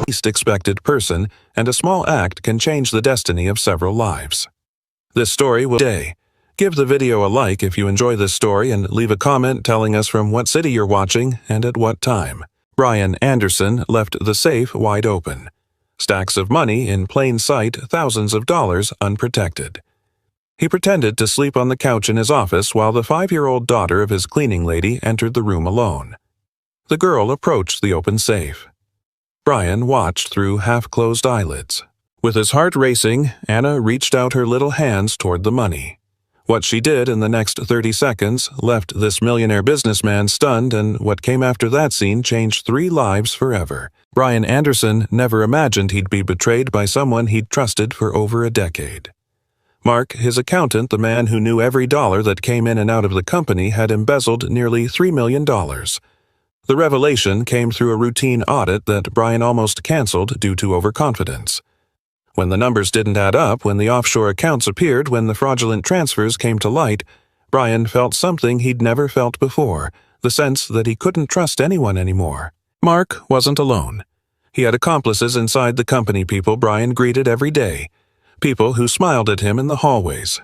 least expected person, and a small act can change the destiny of several lives. This story will day. Give the video a like if you enjoy this story and leave a comment telling us from what city you're watching and at what time. Brian Anderson left the safe wide open. Stacks of money in plain sight, thousands of dollars unprotected. He pretended to sleep on the couch in his office while the 5-year-old daughter of his cleaning lady entered the room alone. The girl approached the open safe. Brian watched through half-closed eyelids. With his heart racing, Anna reached out her little hands toward the money. What she did in the next 30 seconds left this millionaire businessman stunned, and what came after that scene changed 3 lives forever. Brian Anderson never imagined he'd be betrayed by someone he'd trusted for over a decade. Mark, his accountant, the man who knew every dollar that came in and out of the company, had embezzled nearly $3 million. The revelation came through a routine audit that Brian almost canceled due to overconfidence. When the numbers didn't add up, when the offshore accounts appeared, when the fraudulent transfers came to light, Brian felt something he'd never felt before, the sense that he couldn't trust anyone anymore. Mark wasn't alone. He had accomplices inside the company, people Brian greeted every day, people who smiled at him in the hallways.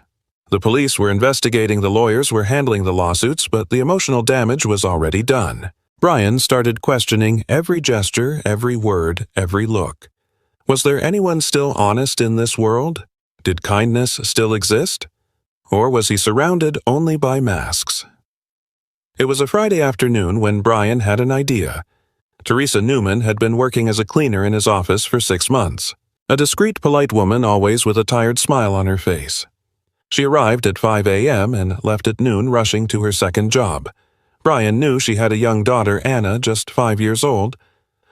The police were investigating, the lawyers were handling the lawsuits, but the emotional damage was already done. Brian started questioning every gesture, every word, every look. Was there anyone still honest in this world? Did kindness still exist? Or was he surrounded only by masks? It was a Friday afternoon when Brian had an idea. Teresa Newman had been working as a cleaner in his office for 6 months. A discreet, polite woman, always with a tired smile on her face. She arrived at 5 a.m. and left at noon, rushing to her second job. Brian knew she had a young daughter, Anna, just 5 years old.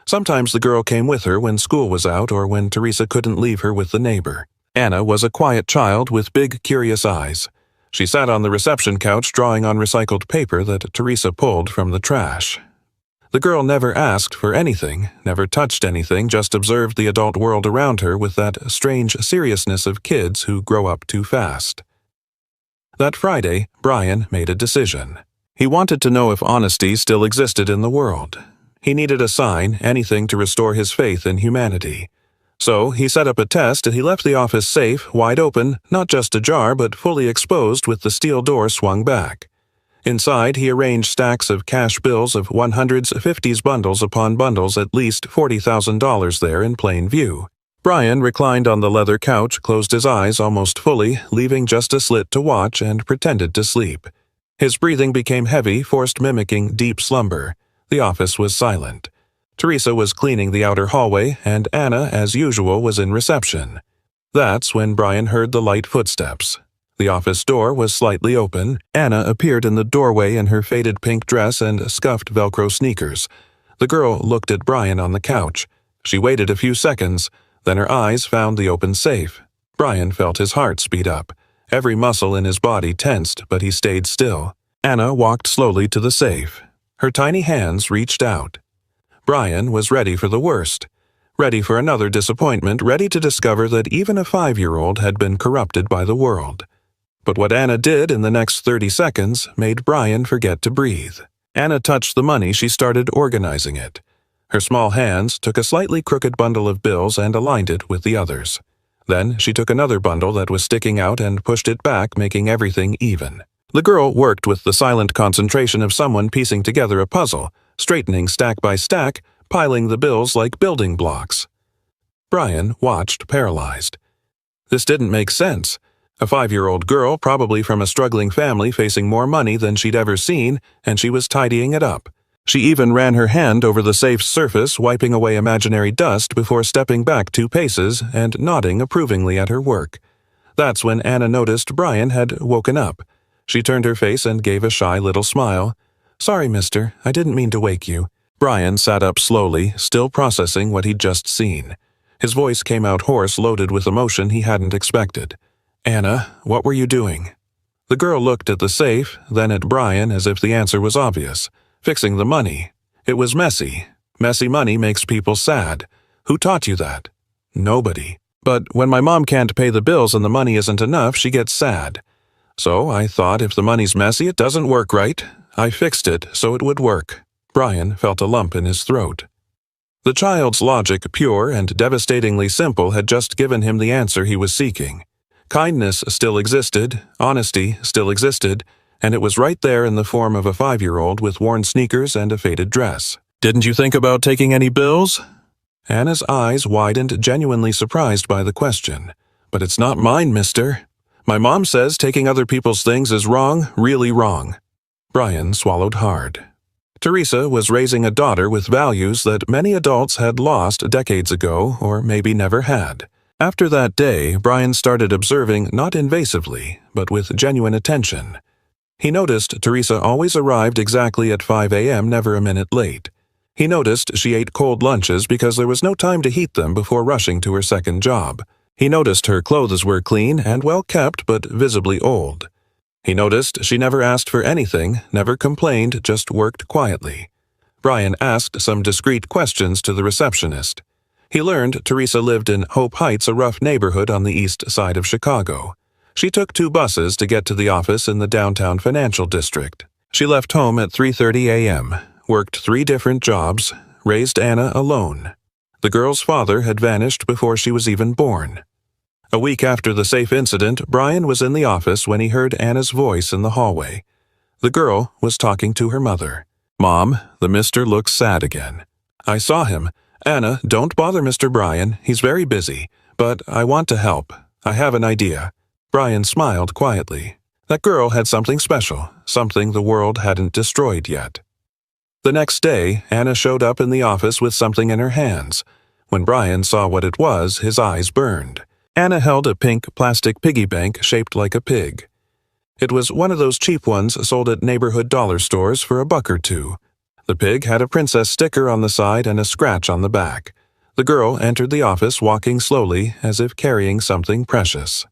Sometimes the girl came with her when school was out or when Teresa couldn't leave her with the neighbor. Anna was a quiet child with big, curious eyes. She sat on the reception couch drawing on recycled paper that Teresa pulled from the trash. The girl never asked for anything, never touched anything, just observed the adult world around her with that strange seriousness of kids who grow up too fast. That Friday, Brian made a decision. He wanted to know if honesty still existed in the world. He needed a sign, anything to restore his faith in humanity. So he set up a test and he left the office safe, wide open, not just ajar but fully exposed with the steel door swung back. Inside, he arranged stacks of cash bills of 100s, 50s bundles upon bundles, at least $40,000 there in plain view. Brian reclined on the leather couch, closed his eyes almost fully, leaving just a slit to watch, and pretended to sleep. His breathing became heavy, forced mimicking deep slumber. The office was silent. Teresa was cleaning the outer hallway, and Anna, as usual, was in reception. That's when Brian heard the light footsteps. The office door was slightly open. Anna appeared in the doorway in her faded pink dress and scuffed Velcro sneakers. The girl looked at Brian on the couch. She waited a few seconds, then her eyes found the open safe. Brian felt his heart speed up. Every muscle in his body tensed, but he stayed still. Anna walked slowly to the safe. Her tiny hands reached out. Brian was ready for the worst, ready for another disappointment, ready to discover that even a 5-year-old had been corrupted by the world. But what Anna did in the next 30 seconds made Brian forget to breathe. Anna touched the money. She started organizing it. Her small hands took a slightly crooked bundle of bills and aligned it with the others. Then she took another bundle that was sticking out and pushed it back, making everything even. The girl worked with the silent concentration of someone piecing together a puzzle, straightening stack by stack, piling the bills like building blocks. Brian watched, paralyzed. This didn't make sense. A 5-year-old girl, probably from a struggling family, facing more money than she'd ever seen, and she was tidying it up. She even ran her hand over the safe's surface, wiping away imaginary dust before stepping back 2 paces and nodding approvingly at her work. That's when Anna noticed Brian had woken up. She turned her face and gave a shy little smile. "Sorry, mister, I didn't mean to wake you." Brian sat up slowly, still processing what he'd just seen. His voice came out hoarse, loaded with emotion he hadn't expected. "Anna, what were you doing?" The girl looked at the safe, then at Brian as if the answer was obvious. "Fixing the money. It was messy. Messy money makes people sad. Who taught you that?" "Nobody. But when my mom can't pay the bills and the money isn't enough, she gets sad. So I thought if the money's messy, it doesn't work right. I fixed it so it would work." Brian felt a lump in his throat. The child's logic, pure and devastatingly simple, had just given him the answer he was seeking. Kindness still existed, honesty still existed, and it was right there in the form of a 5-year-old with worn sneakers and a faded dress. "Didn't you think about taking any bills?" Anna's eyes widened, genuinely surprised by the question. "But it's not mine, mister. My mom says taking other people's things is wrong, really wrong." Brian swallowed hard. Teresa was raising a daughter with values that many adults had lost decades ago, or maybe never had. After that day, Brian started observing not invasively, but with genuine attention. He noticed Teresa always arrived exactly at 5 a.m., never a minute late. He noticed she ate cold lunches because there was no time to heat them before rushing to her second job. He noticed her clothes were clean and well kept but visibly old. He noticed she never asked for anything, never complained, just worked quietly. Brian asked some discreet questions to the receptionist. He learned Teresa lived in Hope Heights, a rough neighborhood on the east side of Chicago. She took 2 buses to get to the office in the downtown financial district. She left home at 3:30 a.m., worked 3 different jobs, raised Anna alone. The girl's father had vanished before she was even born. A week after the safe incident, Brian was in the office when he heard Anna's voice in the hallway. The girl was talking to her mother. "Mom, the mister looks sad again." "I saw him. Anna, don't bother Mr. Brian. He's very busy. But I want to help. I have an idea." Brian smiled quietly. That girl had something special, something the world hadn't destroyed yet. The next day, Anna showed up in the office with something in her hands. When Brian saw what it was, his eyes burned. Anna held a pink plastic piggy bank shaped like a pig. It was one of those cheap ones sold at neighborhood dollar stores for $1 or $2. The pig had a princess sticker on the side and a scratch on the back. The girl entered the office walking slowly, as if carrying something precious.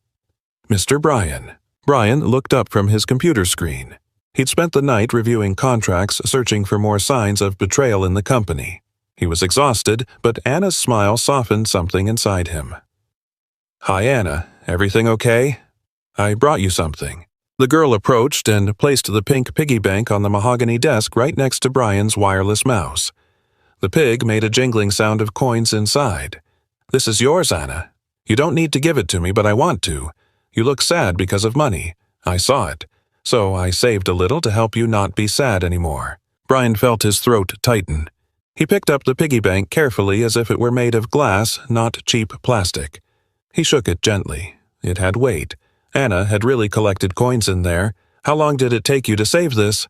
"Mr. Brian." Brian looked up from his computer screen. He'd spent the night reviewing contracts, searching for more signs of betrayal in the company. He was exhausted, but Anna's smile softened something inside him. "Hi, Anna. Everything okay? I brought you something." The girl approached and placed the pink piggy bank on the mahogany desk right next to Brian's wireless mouse. The pig made a jingling sound of coins inside. "This is yours, Anna. You don't need to give it to me, but I want to. You look sad because of money. I saw it. So I saved a little to help you not be sad anymore." Brian felt his throat tighten. He picked up the piggy bank carefully as if it were made of glass, not cheap plastic. He shook it gently. It had weight. Anna had really collected coins in there. "How long did it take you to save this?"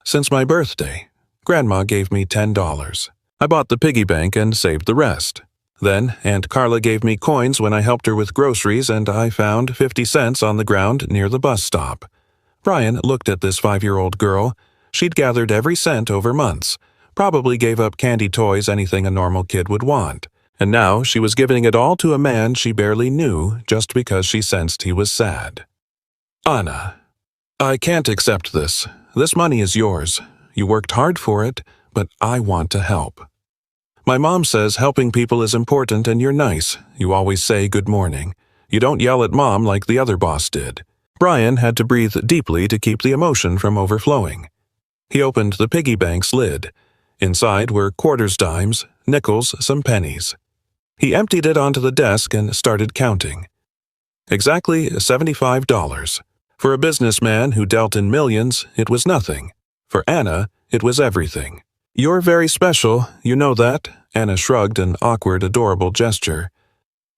"Since my birthday. Grandma gave me $10. I bought the piggy bank and saved the rest. Then Aunt Carla gave me coins when I helped her with groceries, and I found 50 cents on the ground near the bus stop." Brian looked at this 5-year-old girl. She'd gathered every cent over months, probably gave up candy, toys, anything a normal kid would want. And now she was giving it all to a man she barely knew just because she sensed he was sad. "Anna, I can't accept this. This money is yours. You worked hard for it, but I want to help. My mom says helping people is important and you're nice. You always say good morning. You don't yell at mom like the other boss did." Brian had to breathe deeply to keep the emotion from overflowing. He opened the piggy bank's lid. Inside were quarters, dimes, nickels, some pennies. He emptied it onto the desk and started counting. Exactly $75. For a businessman who dealt in millions, it was nothing. For Anna, it was everything. "You're very special, you know that?" Anna shrugged an awkward, adorable gesture.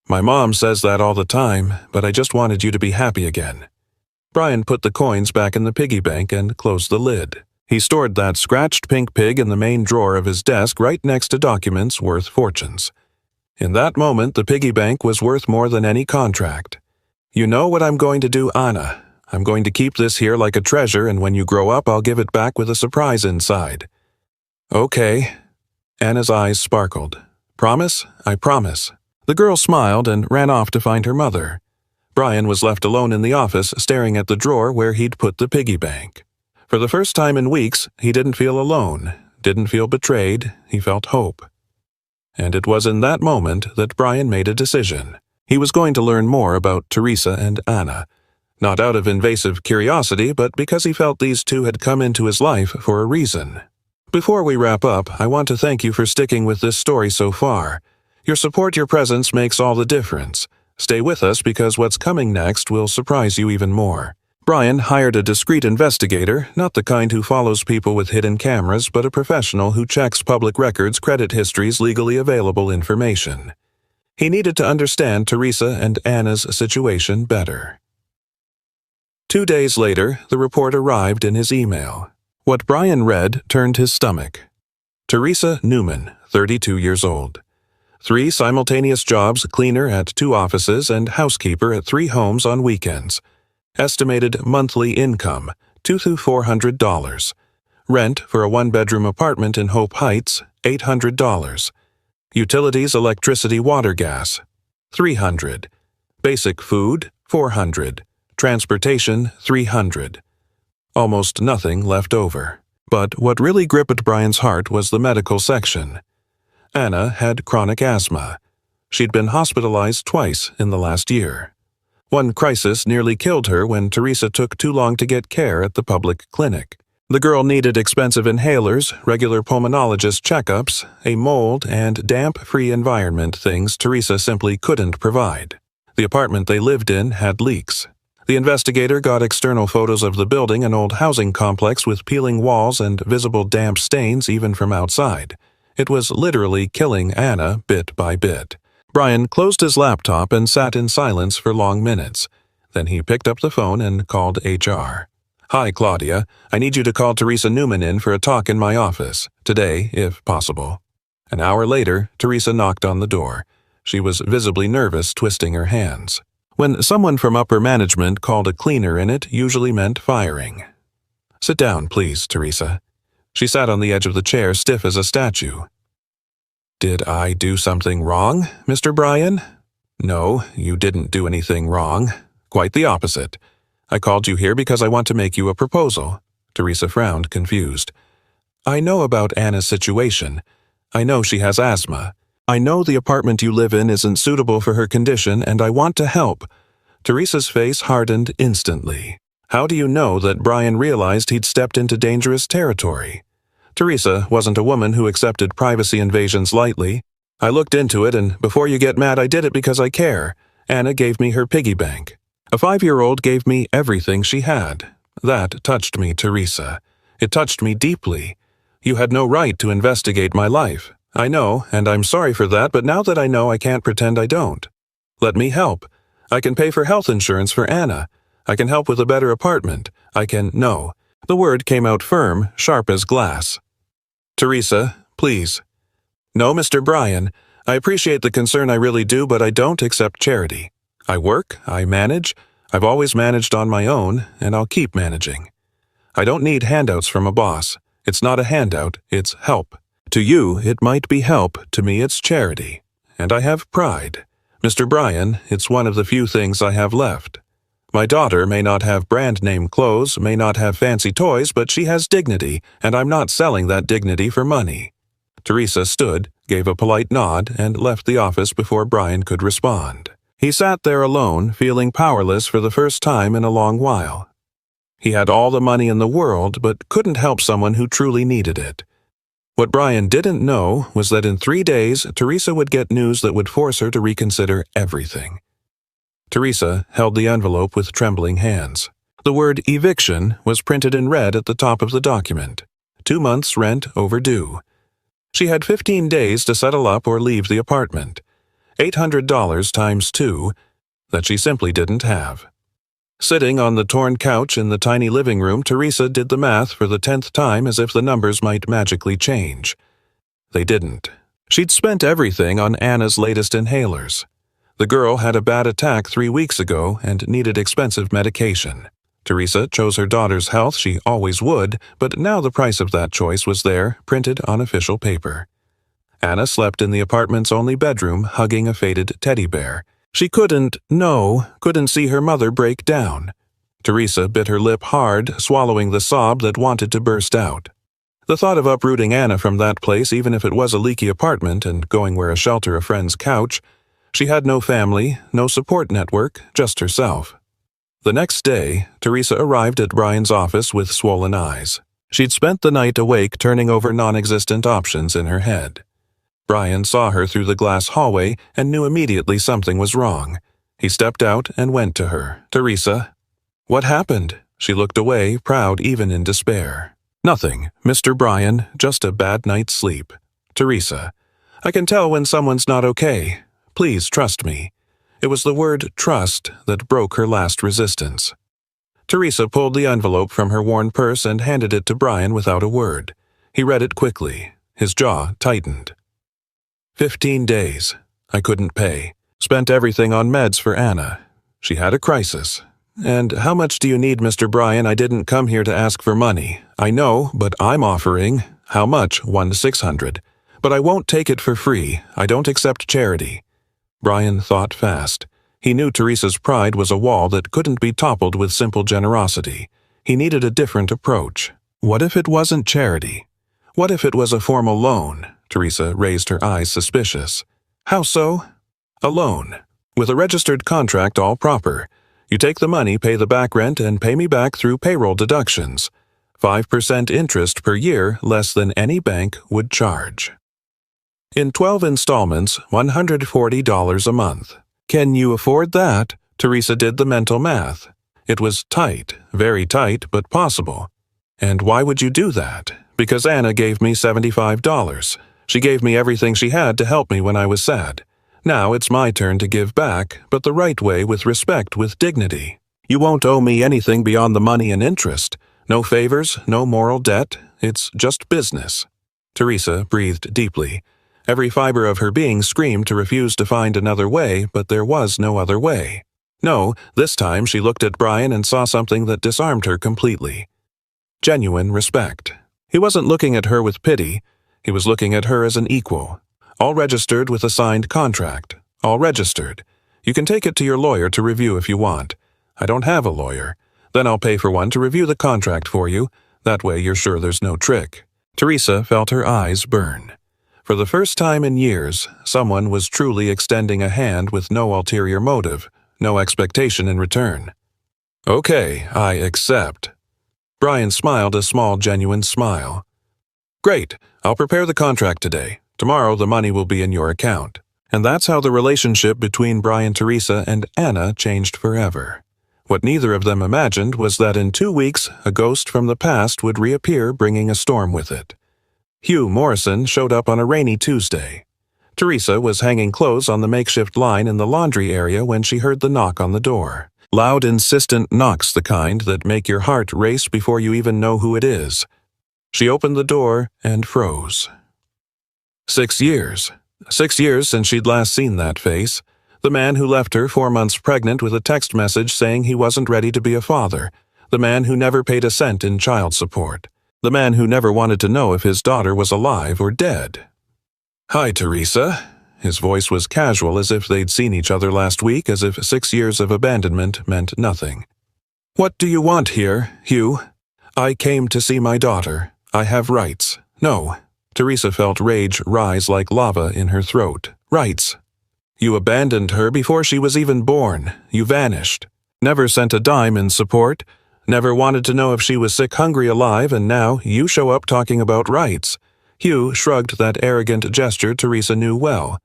"My mom says that all the time, but I just wanted you to be happy again." Brian put the coins back in the piggy bank and closed the lid. He stored that scratched pink pig in the main drawer of his desk right next to documents worth fortunes. In that moment, the piggy bank was worth more than any contract. "You know what I'm going to do, Anna. I'm going to keep this here like a treasure, and when you grow up, I'll give it back with a surprise inside." "Okay." Anna's eyes sparkled. "Promise? I promise." The girl smiled and ran off to find her mother. Brian was left alone in the office, staring at the drawer where he'd put the piggy bank. For the first time in weeks, he didn't feel alone, didn't feel betrayed, he felt hope. And it was in that moment that Brian made a decision. He was going to learn more about Teresa and Anna, not out of invasive curiosity, but because he felt these two had come into his life for a reason. Before we wrap up, I want to thank you for sticking with this story so far. Your support, your presence makes all the difference. Stay with us because what's coming next will surprise you even more. Brian hired a discreet investigator, not the kind who follows people with hidden cameras, but a professional who checks public records, credit histories, legally available information. He needed to understand Teresa and Anna's situation better. 2 days later, the report arrived in his email. What Brian read turned his stomach. Teresa Newman, 32 years old. 3 simultaneous jobs, cleaner at 2 offices and housekeeper at 3 homes on weekends. Estimated monthly income, $200 to $400. Rent for a 1-bedroom apartment in Hope Heights, $800. Utilities, electricity, water, gas, $300. Basic food, $400. Transportation, $300. Almost nothing left over. But what really gripped Brian's heart was the medical section. Anna had chronic asthma. She'd been hospitalized twice in the last year. One crisis nearly killed her when Teresa took too long to get care at the public clinic. The girl needed expensive inhalers, regular pulmonologist checkups, a mold and damp-free environment, things Teresa simply couldn't provide. The apartment they lived in had leaks. The investigator got external photos of the building, an old housing complex with peeling walls and visible damp stains even from outside. It was literally killing Anna bit by bit. Brian closed his laptop and sat in silence for long minutes. Then he picked up the phone and called HR. "Hi, Claudia. I need you to call Teresa Newman in for a talk in my office, today, if possible." An hour later, Teresa knocked on the door. She was visibly nervous, twisting her hands. When someone from upper management called a cleaner in, it usually meant firing. "Sit down, please, Teresa." She sat on the edge of the chair, stiff as a statue. "Did I do something wrong, Mr. Brian?" "No, you didn't do anything wrong. Quite the opposite. I called you here because I want to make you a proposal." Teresa frowned, confused. "I know about Anna's situation. I know she has asthma. I know the apartment you live in isn't suitable for her condition, and I want to help." Teresa's face hardened instantly. How do you know that Brian realized he'd stepped into dangerous territory? Teresa wasn't a woman who accepted privacy invasions lightly. "I looked into it, and before you get mad, I did it because I care. Anna gave me her piggy bank. A 5-year-old gave me everything she had. That touched me, Teresa. It touched me deeply. You had no right to investigate my life. I know, and I'm sorry for that, but now that I know, I can't pretend I don't. Let me help. I can pay for health insurance for Anna. I can help with a better apartment. I can—" "No." The word came out firm, sharp as glass. "Teresa, please." "No, Mr. Brian. I appreciate the concern, I really do, but I don't accept charity. I work, I manage. I've always managed on my own, and I'll keep managing. I don't need handouts from a boss. It's not a handout, it's help. To you, it might be help. To me, it's charity. And I have pride. Mr. Brian, it's one of the few things I have left. My daughter may not have brand-name clothes, may not have fancy toys, but she has dignity, and I'm not selling that dignity for money." Teresa stood, gave a polite nod, and left the office before Brian could respond. He sat there alone, feeling powerless for the first time in a long while. He had all the money in the world, but couldn't help someone who truly needed it. What Brian didn't know was that in 3 days, Teresa would get news that would force her to reconsider everything. Teresa held the envelope with trembling hands. The word eviction was printed in red at the top of the document. 2 months' rent overdue. She had 15 days to settle up or leave the apartment. $800 times 2 that she simply didn't have. Sitting on the torn couch in the tiny living room, Teresa did the math for the 10th time as if the numbers might magically change. They didn't. She'd spent everything on Anna's latest inhalers. The girl had a bad attack 3 weeks ago and needed expensive medication. Teresa chose her daughter's health, she always would, but now the price of that choice was there, printed on official paper. Anna slept in the apartment's only bedroom, hugging a faded teddy bear. She couldn't see her mother break down. Teresa bit her lip hard, swallowing the sob that wanted to burst out. The thought of uprooting Anna from that place, even if it was a leaky apartment, and going where a shelter a friend's couch. She had no family, no support network, just herself. The next day, Teresa arrived at Brian's office with swollen eyes. She'd spent the night awake turning over non-existent options in her head. Brian saw her through the glass hallway and knew immediately something was wrong. He stepped out and went to her. "Teresa." "What happened?" She looked away, proud even in despair. "Nothing, Mr. Brian, just a bad night's sleep." "Teresa, I can tell when someone's not okay. Please trust me." It was the word trust that broke her last resistance. Teresa pulled the envelope from her worn purse and handed it to Brian without a word. He read it quickly. His jaw tightened. 15 days. I couldn't pay. Spent everything on meds for Anna. She had a crisis. And how much do you need, Mr. Brian? I didn't come here to ask for money. I know, but I'm offering. How much? 1,600. But I won't take it for free. I don't accept charity. Brian thought fast. He knew Teresa's pride was a wall that couldn't be toppled with simple generosity. He needed a different approach. What if it wasn't charity? What if it was a formal loan? Teresa raised her eyes suspicious. How so? A loan. With a registered contract all proper. You take the money, pay the back rent, and pay me back through payroll deductions. 5% interest per year, less than any bank would charge. In 12 installments, $140 a month. Can you afford that? Teresa did the mental math. It was tight, very tight, but possible. And why would you do that? Because Anna gave me $75. She gave me everything she had to help me when I was sad. Now it's my turn to give back, but the right way, with respect, with dignity. You won't owe me anything beyond the money and interest. No favors, no moral debt. It's just business. Teresa breathed deeply. Every fiber of her being screamed to refuse to find another way, but there was no other way. No, this time she looked at Brian and saw something that disarmed her completely. Genuine respect. He wasn't looking at her with pity. He was looking at her as an equal. All registered with a signed contract. All registered. You can take it to your lawyer to review if you want. I don't have a lawyer. Then I'll pay for one to review the contract for you. That way you're sure there's no trick. Teresa felt her eyes burn. For the first time in years, someone was truly extending a hand with no ulterior motive, no expectation in return. Okay, I accept. Brian smiled a small, genuine smile. Great, I'll prepare the contract today. Tomorrow the money will be in your account. And that's how the relationship between Brian, Teresa, and Anna changed forever. What neither of them imagined was that in 2 weeks, a ghost from the past would reappear bringing a storm with it. Hugh Morrison showed up on a rainy Tuesday. Teresa was hanging clothes on the makeshift line in the laundry area when she heard the knock on the door. Loud, insistent knocks, the kind that make your heart race before you even know who it is. She opened the door and froze. 6 years. 6 years since she'd last seen that face. The man who left her 4 months pregnant with a text message saying he wasn't ready to be a father. The man who never paid a cent in child support. The man who never wanted to know if his daughter was alive or dead. Hi, Teresa. His voice was casual, as if they'd seen each other last week, as if 6 years of abandonment meant nothing. What do you want here, Hugh? I came to see my daughter. I have rights. No. Teresa felt rage rise like lava in her throat. Rights. You abandoned her before she was even born. You vanished. Never sent a dime in support. Never wanted to know if she was sick, hungry, alive, and now you show up talking about rights. Hugh shrugged that arrogant gesture Teresa knew well.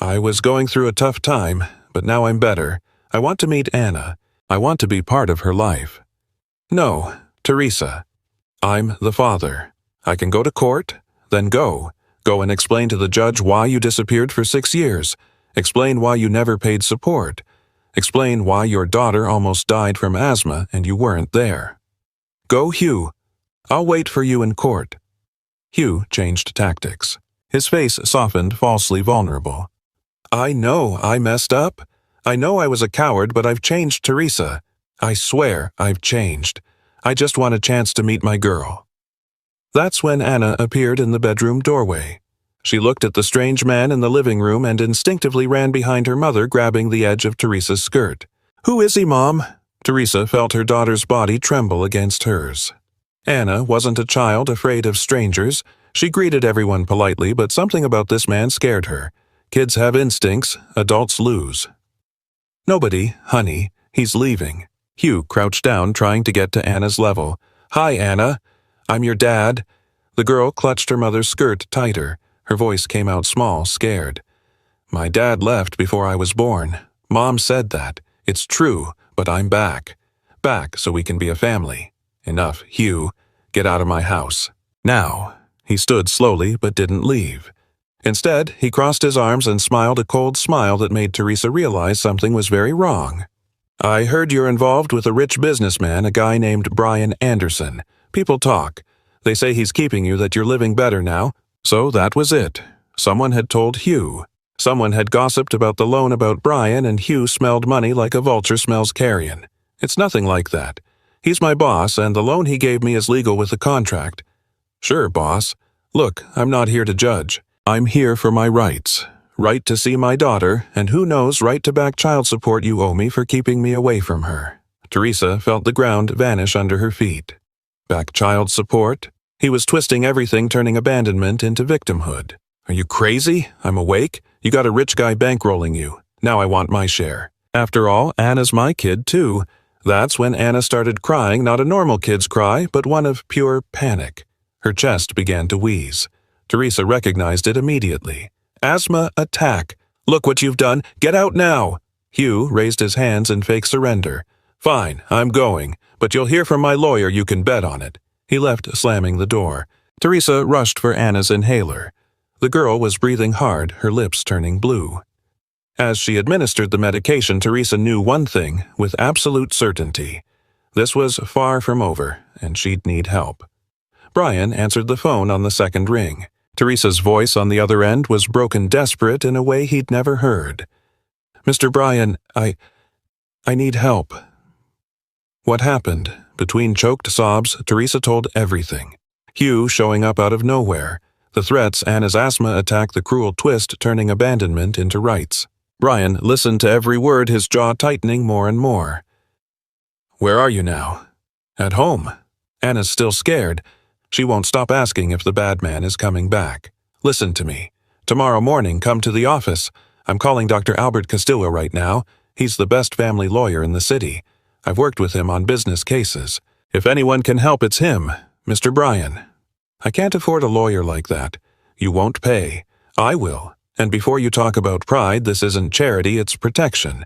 I was going through a tough time, but now I'm better. I want to meet Anna. I want to be part of her life. No, Teresa. I'm the father. I can go to court, then go. Go and explain to the judge why you disappeared for 6 years. Explain why you never paid support. Explain why your daughter almost died from asthma and you weren't there. Go, Hugh. I'll wait for you in court. Hugh changed tactics. His face softened, falsely vulnerable. I know I messed up. I know I was a coward, but I've changed, Teresa. I swear I've changed. I just want a chance to meet my girl. That's when Anna appeared in the bedroom doorway. She looked at the strange man in the living room and instinctively ran behind her mother, grabbing the edge of Teresa's skirt. Who is he, Mom? Teresa felt her daughter's body tremble against hers. Anna wasn't a child afraid of strangers. She greeted everyone politely, but something about this man scared her. Kids have instincts, adults lose. Nobody, honey. He's leaving. Hugh crouched down, trying to get to Anna's level. Hi, Anna. I'm your dad." The girl clutched her mother's skirt tighter. Her voice came out small, scared. "My dad left before I was born. Mom said that. It's true, but I'm back. Back so we can be a family. Enough, Hugh. Get out of my house. Now." He stood slowly but didn't leave. Instead, he crossed his arms and smiled a cold smile that made Teresa realize something was very wrong. "I heard you're involved with a rich businessman, a guy named Brian Anderson. People talk. They say he's keeping you, that you're living better now." So that was it. Someone had told Hugh. Someone had gossiped about the loan about Brian, and Hugh smelled money like a vulture smells carrion. "It's nothing like that. He's my boss, and the loan he gave me is legal with the contract." "Sure, boss. Look, I'm not here to judge. I'm here for my rights. Right to see my daughter, and who knows, right to back child support you owe me for keeping me away from her." Teresa felt the ground vanish under her feet. Back child support? He was twisting everything, turning abandonment into victimhood. "Are you crazy? I'm awake. You got a rich guy bankrolling you. Now I want my share. After all, Anna's my kid too." That's when Anna started crying, not a normal kid's cry, but one of pure panic. Her chest began to wheeze. Teresa recognized it immediately. Asthma attack. "Look what you've done. Get out now." Hugh raised his hands in fake surrender. "Fine, I'm going, but you'll hear from my lawyer, you can bet on it." He left, slamming the door. Teresa rushed for Anna's inhaler. The girl was breathing hard, her lips turning blue. As she administered the medication, Teresa knew one thing with absolute certainty. This was far from over, and she'd need help. Brian answered the phone on the second ring. Teresa's voice on the other end was broken, desperate in a way he'd never heard. "Mr. Brian, I need help." What happened? Between choked sobs, Teresa told everything. Hugh showing up out of nowhere. The threats, Anna's asthma attack, the cruel twist turning abandonment into rights. Brian listened to every word, his jaw tightening more and more. "Where are you now?" "At home." "Anna's still scared. She won't stop asking if the bad man is coming back. Listen to me. Tomorrow morning, come to the office. I'm calling Dr. Albert Castillo right now. He's the best family lawyer in the city. I've worked with him on business cases. If anyone can help, it's him, Mr. Brian. I can't afford a lawyer like that. You won't pay. I will. And before you talk about pride, this isn't charity, it's protection.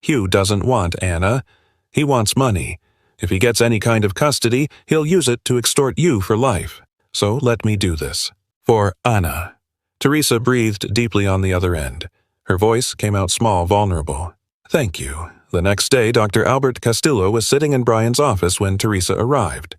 Hugh doesn't want Anna. He wants money. If he gets any kind of custody, he'll use it to extort you for life. So let me do this. For Anna." Teresa breathed deeply on the other end. Her voice came out small, vulnerable. "Thank you." The next day, Dr. Albert Castillo was sitting in Brian's office when Teresa arrived.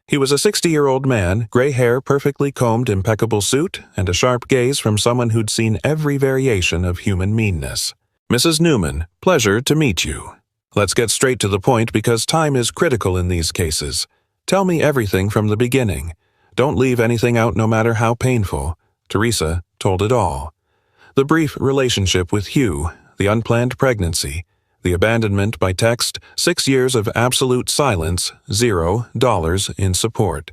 He was a 60-year-old man, gray hair, perfectly combed, impeccable suit, and a sharp gaze from someone who'd seen every variation of human meanness. "Mrs. Newman, pleasure to meet you. Let's get straight to the point because time is critical in these cases. Tell me everything from the beginning. Don't leave anything out no matter how painful." Teresa told it all. The brief relationship with Hugh, the unplanned pregnancy, the abandonment by text, 6 years of absolute silence, $0 in support,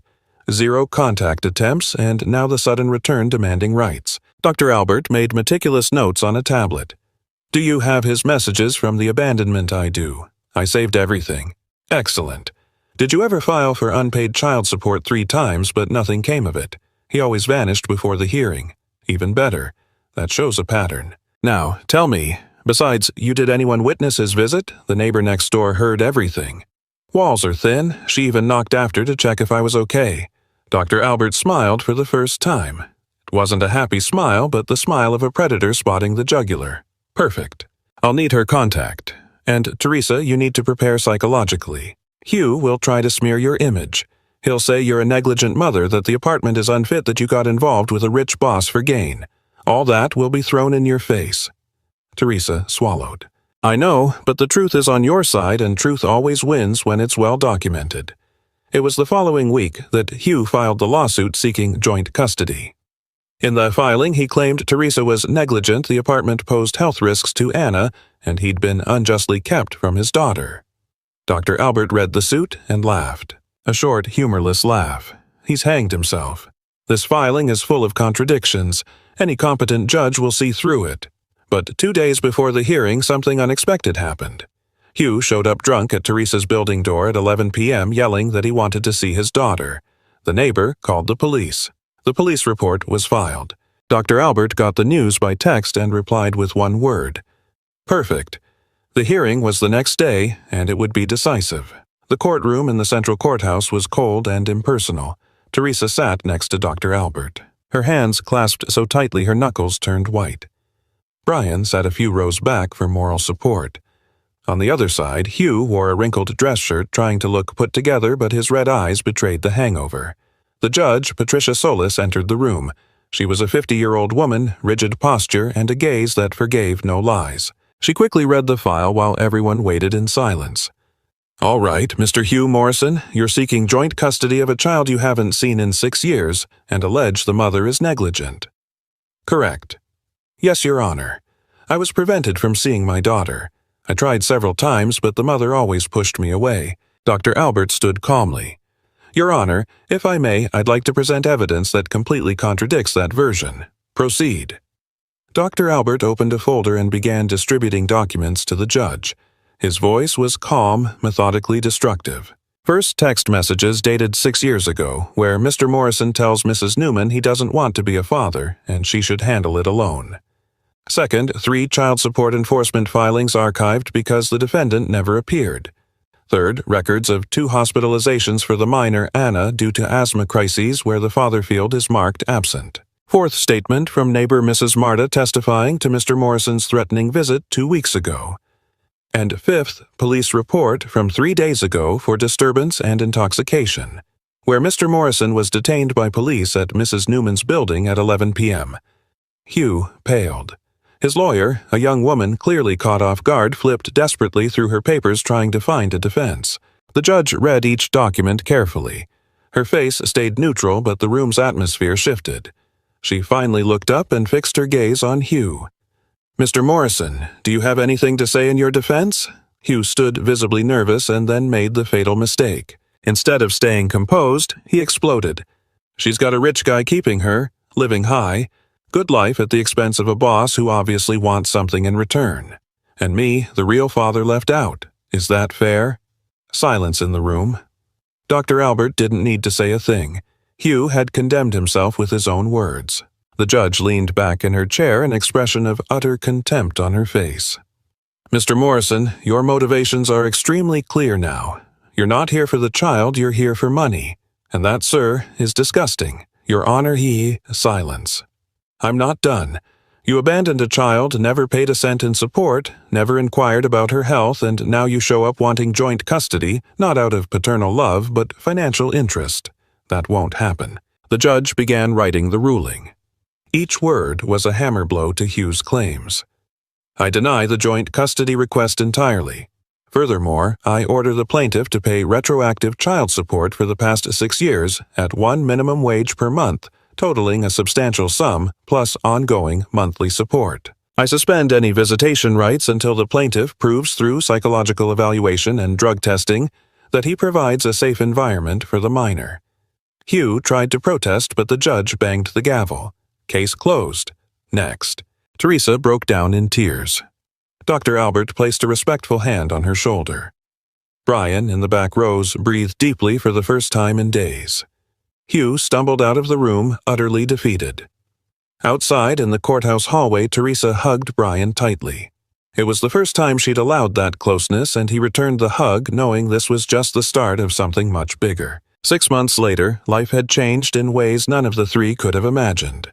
0 contact attempts, and now the sudden return demanding rights. Dr. Albert made meticulous notes on a tablet. "Do you have his messages from the abandonment?" "I do. I saved everything." "Excellent. Did you ever file for unpaid child support 3 times, but nothing came of it? He always vanished before the hearing." "Even better. That shows a pattern. Now, tell me, besides, did anyone witness his visit? The neighbor next door heard everything." "Walls are thin. She even knocked after to check if I was okay." Dr. Albert smiled for the first time. It wasn't a happy smile, but the smile of a predator spotting the jugular. "Perfect. I'll need her contact. And, Teresa, you need to prepare psychologically. Hugh will try to smear your image. He'll say you're a negligent mother, that the apartment is unfit, that you got involved with a rich boss for gain. All that will be thrown in your face." Teresa swallowed. "I know, but the truth is on your side, and truth always wins when it's well documented." It was the following week that Hugh filed the lawsuit seeking joint custody. In the filing, he claimed Teresa was negligent, the apartment posed health risks to Anna, and he'd been unjustly kept from his daughter. Dr. Albert read the suit and laughed. A short, humorless laugh. He's hanged himself. This filing is full of contradictions. Any competent judge will see through it. But 2 days before the hearing, something unexpected happened. Hugh showed up drunk at Teresa's building door at 11 p.m. yelling that he wanted to see his daughter. The neighbor called the police. The police report was filed. Dr. Albert got the news by text and replied with one word: perfect. The hearing was the next day, and it would be decisive. The courtroom in the central courthouse was cold and impersonal. Teresa sat next to Dr. Albert. Her hands clasped so tightly her knuckles turned white. Brian sat a few rows back for moral support. On the other side, Hugh wore a wrinkled dress shirt, trying to look put together, but his red eyes betrayed the hangover. The judge, Patricia Solis, entered the room. She was a 50-year-old woman, rigid posture, and a gaze that forgave no lies. She quickly read the file while everyone waited in silence. "All right, Mr. Hugh Morrison, you're seeking joint custody of a child you haven't seen in 6 years and allege the mother is negligent." "Correct." "Yes, Your Honor. I was prevented from seeing my daughter. I tried several times, but the mother always pushed me away." Dr. Albert stood calmly. "Your Honor, if I may, I'd like to present evidence that completely contradicts that version. Proceed." Dr. Albert opened a folder and began distributing documents to the judge. His voice was calm, methodically destructive. First, text messages dated 6 years ago, where Mr. Morrison tells Mrs. Newman he doesn't want to be a father and she should handle it alone. Second, 3 child support enforcement filings archived because the defendant never appeared. Third, records of 2 hospitalizations for the minor Anna due to asthma crises where the father field is marked absent. Fourth, statement from neighbor Mrs. Marta testifying to Mr. Morrison's threatening visit 2 weeks ago. And fifth, police report from 3 days ago for disturbance and intoxication, where Mr. Morrison was detained by police at Mrs. Newman's building at 11 p.m. Hugh paled. His lawyer, a young woman clearly caught off guard, flipped desperately through her papers trying to find a defense. The judge read each document carefully. Her face stayed neutral, but the room's atmosphere shifted. She finally looked up and fixed her gaze on Hugh. "Mr. Morrison, do you have anything to say in your defense?" Hugh stood visibly nervous and then made the fatal mistake. Instead of staying composed, he exploded. "She's got a rich guy keeping her, living high, good life at the expense of a boss who obviously wants something in return. And me, the real father, left out. Is that fair?" Silence in the room. Dr. Albert didn't need to say a thing. Hugh had condemned himself with his own words. The judge leaned back in her chair, an expression of utter contempt on her face. "Mr. Morrison, your motivations are extremely clear now. You're not here for the child, you're here for money. And that, sir, is disgusting. Your Honor, Silence. I'm not done. You abandoned a child, never paid a cent in support, never inquired about her health, and now you show up wanting joint custody, not out of paternal love, but financial interest. That won't happen." The judge began writing the ruling. Each word was a hammer blow to Hugh's claims. "I deny the joint custody request entirely. Furthermore, I order the plaintiff to pay retroactive child support for the past 6 years at 1 minimum wage per month, totaling a substantial sum, plus ongoing monthly support. I suspend any visitation rights until the plaintiff proves through psychological evaluation and drug testing that he provides a safe environment for the minor." Hugh tried to protest, but the judge banged the gavel. Case closed. Next. Teresa broke down in tears. Dr. Albert placed a respectful hand on her shoulder. Brian, in the back rows, breathed deeply for the first time in days. Hugh stumbled out of the room, utterly defeated. Outside, in the courthouse hallway, Teresa hugged Brian tightly. It was the first time she'd allowed that closeness, and he returned the hug, knowing this was just the start of something much bigger. 6 months later, life had changed in ways none of the 3 could have imagined.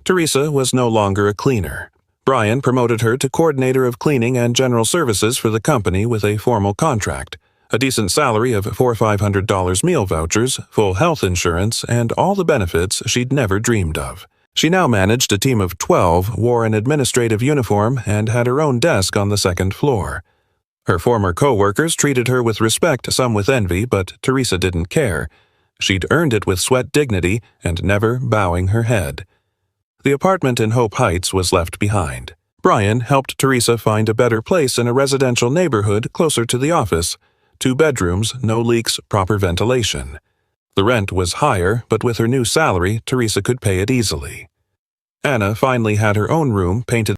Teresa was no longer a cleaner. Brian promoted her to coordinator of cleaning and general services for the company with a formal contract, a decent salary of $400-500 meal vouchers, full health insurance, and all the benefits she'd never dreamed of. She now managed a team of 12, wore an administrative uniform, and had her own desk on the 2nd floor. Her former co-workers treated her with respect, some with envy, but Teresa didn't care. She'd earned it with sweat dignity and never bowing her head. The apartment in Hope Heights was left behind. Brian helped Teresa find a better place in a residential neighborhood closer to the office. 2 bedrooms, no leaks, proper ventilation. The rent was higher, but with her new salary, Teresa could pay it easily. Anna finally had her own room painted